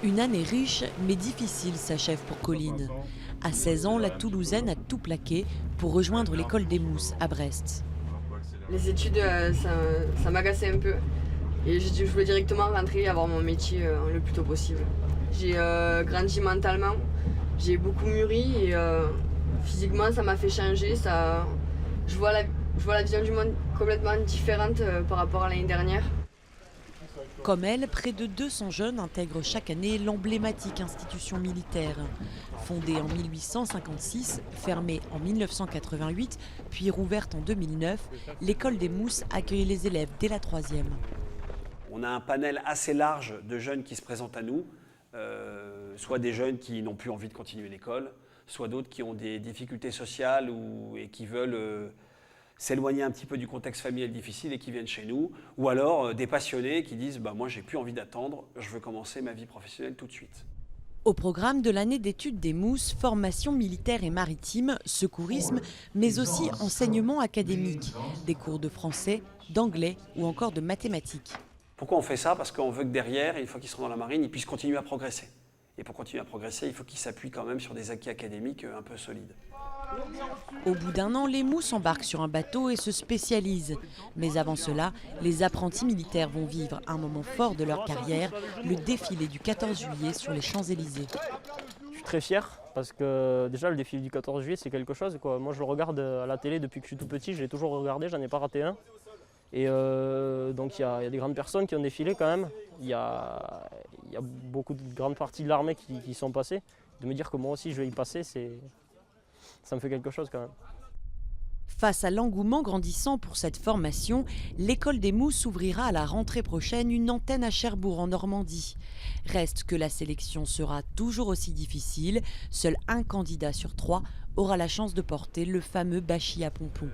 Une année riche mais difficile s'achève pour Colline. À 16 ans, la Toulousaine a tout plaqué pour rejoindre l'école des Mousses à Brest. Les études, ça m'agaçait un peu. Et je voulais directement rentrer et avoir mon métier le plus tôt possible. J'ai grandi mentalement, j'ai beaucoup mûri et physiquement ça m'a fait changer. Je vois la vision du monde complètement différente par rapport à l'année dernière. Comme elle, près de 200 jeunes intègrent chaque année l'emblématique institution militaire. Fondée en 1856, fermée en 1988, puis rouverte en 2009, l'école des Mousses accueille les élèves dès la 3e. On a un panel assez large de jeunes qui se présentent à nous, soit des jeunes qui n'ont plus envie de continuer l'école, soit d'autres qui ont des difficultés sociales et qui veulent s'éloigner un petit peu du contexte familial difficile et qui viennent chez nous, ou alors des passionnés qui disent moi j'ai plus envie d'attendre, je veux commencer ma vie professionnelle tout de suite. Au programme de l'année d'études des Mousses, formation militaire et maritime, secourisme, mais aussi enseignement académique, des cours de français, d'anglais ou encore de mathématiques. Pourquoi on fait ça? Parce qu'on veut que derrière, une fois qu'ils seront dans la marine, ils puissent continuer à progresser. Et pour continuer à progresser, il faut qu'ils s'appuient quand même sur des acquis académiques un peu solides. Au bout d'1 an, les Mousses embarquent sur un bateau et se spécialisent. Mais avant cela, les apprentis militaires vont vivre un moment fort de leur carrière, le défilé du 14 juillet sur les Champs-Élysées. Je suis très fier parce que déjà le défilé du 14 juillet c'est quelque chose, quoi. Moi je le regarde à la télé depuis que je suis tout petit, je l'ai toujours regardé, j'en ai pas raté un. Et donc il y a des grandes personnes qui ont défilé quand même. Il y a beaucoup de grandes parties de l'armée qui sont passées. De me dire que moi aussi je vais y passer, ça me fait quelque chose quand même. Face à l'engouement grandissant pour cette formation, l'école des Mousses ouvrira à la rentrée prochaine une antenne à Cherbourg en Normandie. Reste que la sélection sera toujours aussi difficile. Seul un candidat sur 3 aura la chance de porter le fameux bachis à pompons.